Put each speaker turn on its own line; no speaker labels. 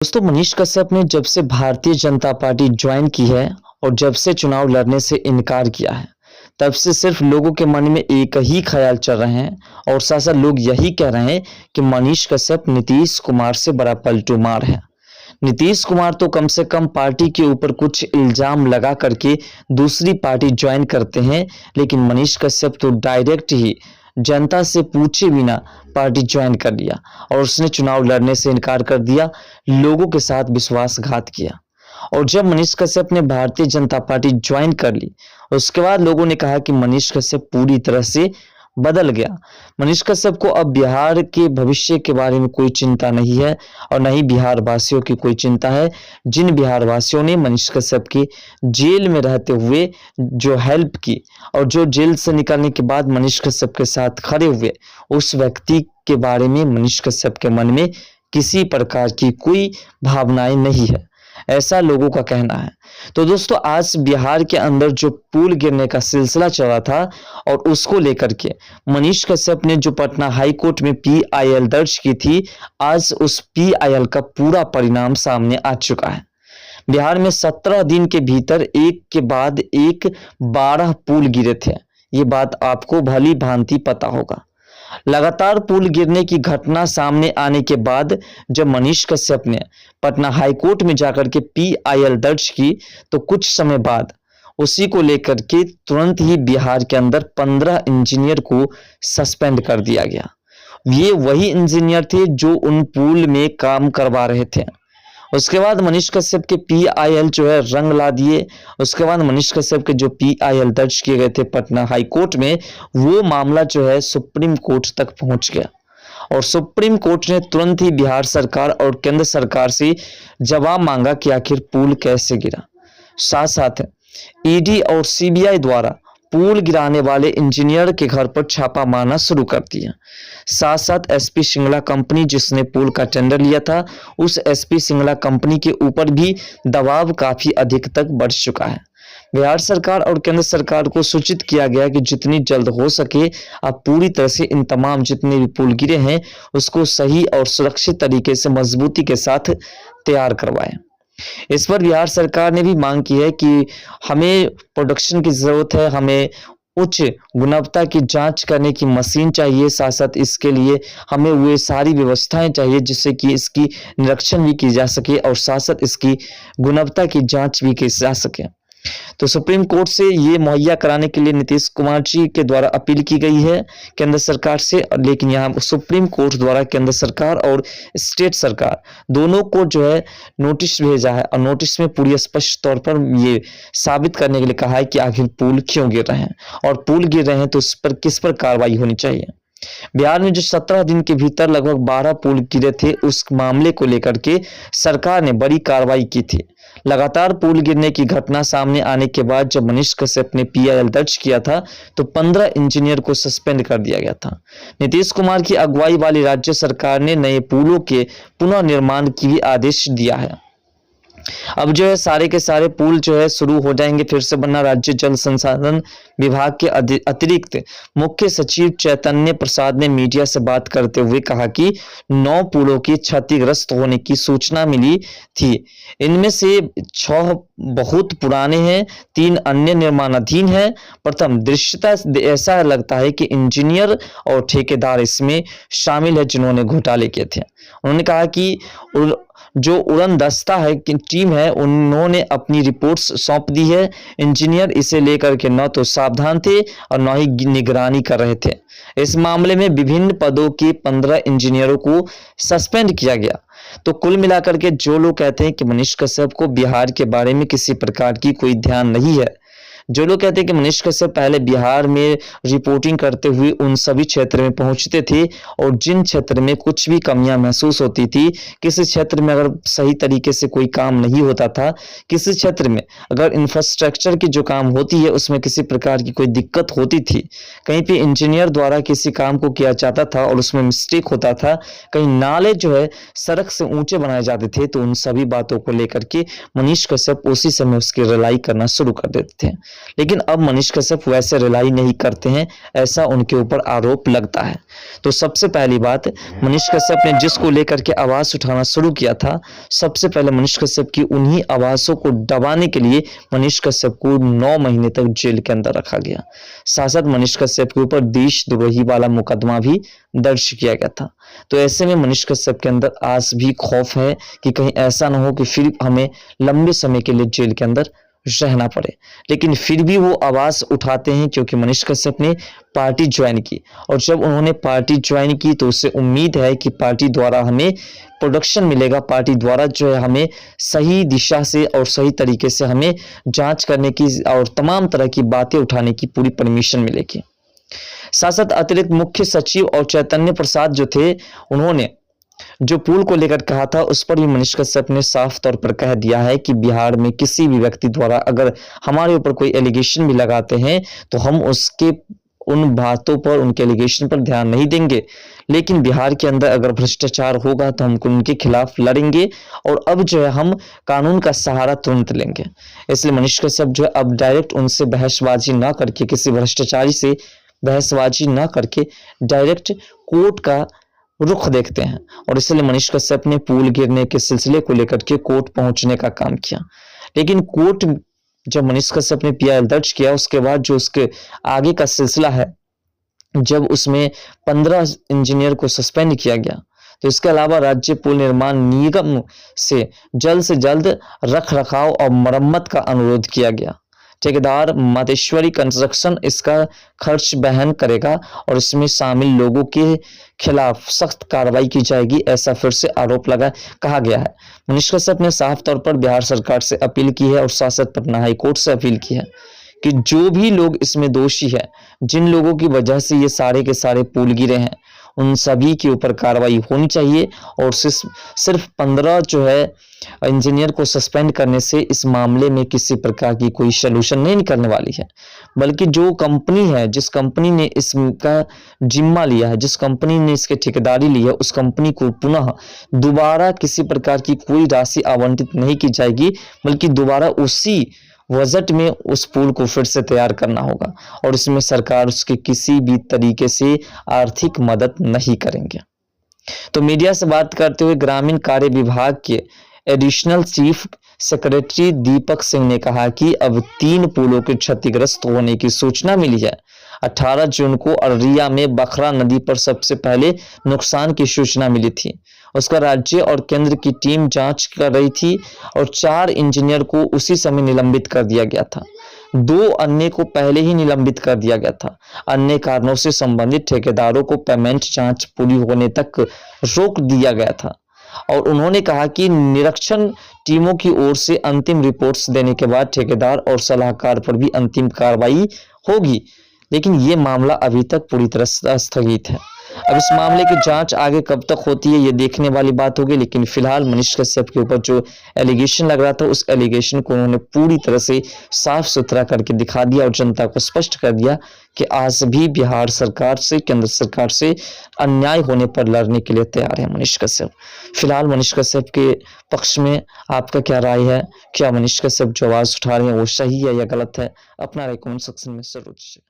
दोस्तों, मनीष कश्यप ने जब से भारतीय जनता पार्टी ज्वाइन की है और जब से चुनाव लड़ने से इनकार किया है, तब से सिर्फ लोगों के मन में एक ही ख्याल चल रहे हैं और साथ साथ लोग यही कह रहे हैं कि मनीष कश्यप नीतीश कुमार से बड़ा पलटू मार है। नीतीश कुमार तो कम से कम पार्टी के ऊपर कुछ इल्जाम लगा करके दूसरी पार्टी ज्वाइन करते हैं, लेकिन मनीष कश्यप तो डायरेक्ट ही जनता से पूछे बिना पार्टी ज्वाइन कर लिया और उसने चुनाव लड़ने से इनकार कर दिया, लोगों के साथ विश्वासघात किया। और जब मनीष कश्यप ने भारतीय जनता पार्टी ज्वाइन कर ली, उसके बाद लोगों ने कहा कि मनीष कश्यप पूरी तरह से बदल गया। मनीष कश्यप को अब बिहार के भविष्य के बारे में कोई चिंता नहीं है और न ही बिहार वासियों की कोई चिंता है। जिन बिहार वासियों ने मनीष कश्यप की जेल में रहते हुए जो हेल्प की और जो जेल से निकलने के बाद मनीष कश्यप के साथ खड़े हुए, उस व्यक्ति के बारे में मनीष कश्यप के मन में किसी प्रकार की कोई भावनाएं नहीं है, ऐसा लोगों का कहना है। तो दोस्तों, आज बिहार के अंदर जो पुल गिरने का सिलसिला चला था और उसको लेकर के मनीष कश्यप ने जो पटना हाई कोर्ट में पीआईएल दर्ज की थी, आज उस पीआईएल का पूरा परिणाम सामने आ चुका है। बिहार में 17 दिन के भीतर एक के बाद एक 12 पुल गिरे थे। ये बात आपको भली भांति पता होगा। लगातार पुल गिरने की घटना सामने आने के बाद जब मनीष कश्यप ने पटना हाईकोर्ट में जाकर के पीआईएल दर्ज की, तो कुछ समय बाद उसी को लेकर के तुरंत ही बिहार के अंदर 15 इंजीनियर को सस्पेंड कर दिया गया। ये वही इंजीनियर थे जो उन पुल में काम करवा रहे थे। उसके बाद मनीष कश्यप के पीआईएल जो है रंग ला दिए। उसके बाद मनीष कश्यप के जो पीआईएल दर्ज किए गए थे पटना हाई कोर्ट में, वो मामला जो है सुप्रीम कोर्ट तक पहुंच गया और सुप्रीम कोर्ट ने तुरंत ही बिहार सरकार और केंद्र सरकार से जवाब मांगा कि आखिर पुल कैसे गिरा। साथ साथ ईडी और सीबीआई द्वारा पुल गिराने वाले इंजीनियर के घर पर छापा मारना शुरू कर दिया। साथ साथ एसपी सिंगला कंपनी जिसने पुल का टेंडर लिया था, उस एसपी सिंगला कंपनी के ऊपर भी दबाव काफी अधिक तक बढ़ चुका है। बिहार सरकार और केंद्र सरकार को सूचित किया गया कि जितनी जल्द हो सके आप पूरी तरह से इन तमाम जितने भी पुल गिरे हैं उसको सही और सुरक्षित तरीके से मजबूती के साथ तैयार करवाएं। इस पर बिहार सरकार ने भी मांग की है कि हमें प्रोडक्शन की जरूरत है, हमें उच्च गुणवत्ता की जांच करने की मशीन चाहिए, साथ साथ इसके लिए हमें वो सारी व्यवस्थाएं चाहिए जिससे कि इसकी निरीक्षण भी की जा सके और साथ साथ इसकी गुणवत्ता की जांच भी की जा सके। तो सुप्रीम कोर्ट से ये मुहैया कराने के लिए नीतीश कुमार जी के द्वारा अपील की गई है केंद्र सरकार से, लेकिन यहाँ सुप्रीम कोर्ट द्वारा केंद्र सरकार और स्टेट सरकार दोनों को जो है नोटिस भेजा है और नोटिस में पूरी स्पष्ट तौर पर ये साबित करने के लिए कहा है कि आखिर पुल क्यों गिर रहे हैं और पुल गिर रहे हैं तो उस पर किस पर कार्रवाई होनी चाहिए। बिहार में जो 17 दिन के भीतर लगभग 12 पुल गिरे थे, उस मामले को लेकर के सरकार ने बड़ी कार्रवाई की थी। लगातार पुल गिरने की घटना सामने आने के बाद जब मनीष कश्यप ने पीआईएल दर्ज किया था तो 15 इंजीनियर को सस्पेंड कर दिया गया था। नीतीश कुमार की अगुवाई वाली राज्य सरकार ने नए पुलों के पुनर्निर्माण की भी आदेश दिया है। अब जो है सारे के सारे पुल जो है शुरू हो जाएंगे फिर से बनना। राज्य जल संसाधन विभाग के अतिरिक्त मुख्य सचिव चैतन्य प्रसाद ने मीडिया से बात करते हुए कहा कि 9 पुलों की क्षतिग्रस्त होने की सूचना मिली थी। इनमें से 6 बहुत पुराने हैं, 3 अन्य निर्माणाधीन हैं। प्रथम दृश्यता ऐसा लगता है कि इंजीनियर और ठेकेदार इसमें शामिल है जिन्होंने घोटाले किए थे। उन्होंने कहा कि जो उड़न दस्ता है कि टीम है उन्होंने अपनी रिपोर्ट्स सौंप दी है। इंजीनियर इसे लेकर के न तो सावधान थे और न ही निगरानी कर रहे थे। इस मामले में विभिन्न पदों के 15 इंजीनियरों को सस्पेंड किया गया। तो कुल मिलाकर के जो लोग कहते हैं कि मनीष कश्यप को बिहार के बारे में किसी प्रकार की कोई ध्यान नहीं है, जो लोग कहते हैं कि मनीष कश्यप पहले बिहार में रिपोर्टिंग करते हुए उन सभी क्षेत्र में पहुंचते थे और जिन क्षेत्र में कुछ भी कमियां महसूस होती थी, किसी क्षेत्र में अगर सही तरीके से कोई काम नहीं होता था, किसी क्षेत्र में अगर इंफ्रास्ट्रक्चर की जो काम होती है उसमें किसी प्रकार की कोई दिक्कत होती थी, कहीं पे इंजीनियर द्वारा किसी काम को किया जाता था और उसमें मिस्टेक होता था, कहीं नाले जो है सड़क से ऊंचे बनाए जाते थे, तो उन सभी बातों को लेकर के मनीष कश्यप उसी समय उसकी रिलाई करना शुरू कर देते थे। लेकिन अब मनीष कश्यप वैसे रिलाई नहीं करते हैं, ऐसा उनके ऊपर आरोप लगता है। तो सबसे पहली बात, मनीष कश्यप ने जिसको लेकर के आवाज़ उठाना शुरू किया था, सबसे पहले मनीष कश्यप की उन्हीं आवाज़ों को दबाने के लिए मनीष कश्यप को 9 महीने तक जेल के अंदर रखा गया। साथ मनीष कश्यप के ऊपर देशद्रोही वाला मुकदमा भी दर्ज किया गया था। तो ऐसे में मनीष कश्यप के अंदर आज भी खौफ है कि कहीं ऐसा ना हो कि फिर हमें लंबे समय के लिए जेल के अंदर रहना पड़े। लेकिन फिर भी वो आवाज़ उठाते हैं क्योंकि मनीष कश्यप ने पार्टी ज्वाइन की, और जब उन्होंने पार्टी ज्वाइन की तो उससे उम्मीद है कि पार्टी द्वारा हमें प्रोडक्शन मिलेगा, पार्टी द्वारा जो है हमें सही दिशा से और सही तरीके से हमें जांच करने की और तमाम तरह की बातें उठाने की पूरी परमिशन मिलेगी। साथ साथ अतिरिक्त मुख्य सचिव और चैतन्य प्रसाद जो थे, उन्होंने जो पुल को लेकर कहा था उस पर भी मनीष कश्यप ने साफ तौर पर कह दिया है कि बिहार में किसी भी व्यक्ति द्वारा अगर हमारे ऊपर कोई एलिगेशन भी लगाते हैं तो हम उसके उन बातों पर, उनके एलिगेशन पर ध्यान नहीं देंगे, लेकिन बिहार के अंदर अगर भ्रष्टाचार होगा तो हम उनके खिलाफ लड़ेंगे और अब जो है हम कानून का सहारा तुरंत लेंगे। इसलिए मनीष कश्यप जो है अब डायरेक्ट उनसे बहसबाजी ना करके, किसी भ्रष्टाचारी से बहसबाजी ना करके डायरेक्ट कोर्ट का रुख देखते हैं, और इसलिए मनीष कश्यप ने पुल गिरने के सिलसिले को लेकर के कोर्ट पहुंचने का काम किया। लेकिन कोर्ट जब मनीष कश्यप ने पीआईएल दर्ज किया उसके बाद जो उसके आगे का सिलसिला है, जब उसमें 15 इंजीनियर को सस्पेंड किया गया, तो इसके अलावा राज्य पुल निर्माण निगम से जल्द रख रखाव और मरम्मत का अनुरोध किया गया। ठेकेदार मातेश्वरी कंस्ट्रक्शन इसका खर्च वहन करेगा और इसमें शामिल लोगों के खिलाफ सख्त कार्रवाई की जाएगी, ऐसा फिर से आरोप कहा गया है। मनीष कश्यप ने साफ तौर पर बिहार सरकार से अपील की है और शासन पटना हाई कोर्ट से अपील की है कि जो भी लोग इसमें दोषी है, जिन लोगों की वजह से ये सारे के सारे पुल गिरे हैं, उन सभी के ऊपर कार्रवाई होनी चाहिए। और सिर्फ 15 जो है इंजीनियर को सस्पेंड करने से इस मामले में किसी प्रकार की कोई सलूशन नहीं निकलने वाली है, बल्कि जो कंपनी है, जिस कंपनी ने इसका जिम्मा लिया है, जिस कंपनी ने इसके ठेकेदारी ली है, उस कंपनी को पुनः दोबारा किसी प्रकार की कोई राशि आवंटित नहीं की जाएगी, बल्कि दोबारा उसी बजट में उस पुल को फिर से तैयार करना होगा और इसमें सरकार उसके किसी भी तरीके से आर्थिक मदद नहीं करेंगे। तो मीडिया से बात करते हुए ग्रामीण कार्य विभाग के additional chief secretary Deepak Singh ने कहा कि अब 3 पुलों के क्षतिग्रस्त होने की सूचना मिली है। 18 जून को अररिया में बखरा नदी पर सबसे पहले नुकसान की सूचना मिली थी। उसका राज्य और केंद्र की टीम जांच कर रही थी और 4 इंजीनियर को उसी समय निलंबित कर दिया गया था। 2 अन्य को पहले ही निलंबित कर दिया गया था। अन्य कारणों से संबंधित ठेकेदारों को पेमेंट जांच पूरी होने तक रोक दिया गया था और उन्होंने कहा कि निरीक्षण टीमों की ओर से अंतिम रिपोर्ट्स देने के बाद ठेकेदार और सलाहकार पर भी अंतिम कार्रवाई होगी, लेकिन ये मामला अभी तक पूरी तरह से स्थगित है। अब इस मामले की जांच आगे कब तक होती है ये देखने वाली बात होगी, लेकिन फिलहाल मनीष कश्यप के ऊपर जो एलिगेशन लग रहा था उस एलिगेशन को उन्होंने पूरी तरह से साफ सुथरा करके दिखा दिया और जनता को स्पष्ट कर दिया कि आज भी बिहार सरकार से, केंद्र सरकार से अन्याय होने पर लड़ने के लिए तैयार है मनीष कश्यप। फिलहाल मनीष कश्यप के पक्ष में आपका क्या राय है? क्या मनीष कश्यप जो आवाज उठा रहे हैं वो सही है या गलत है? अपना राय कमेंट सेक्शन में जरूर दीजिए।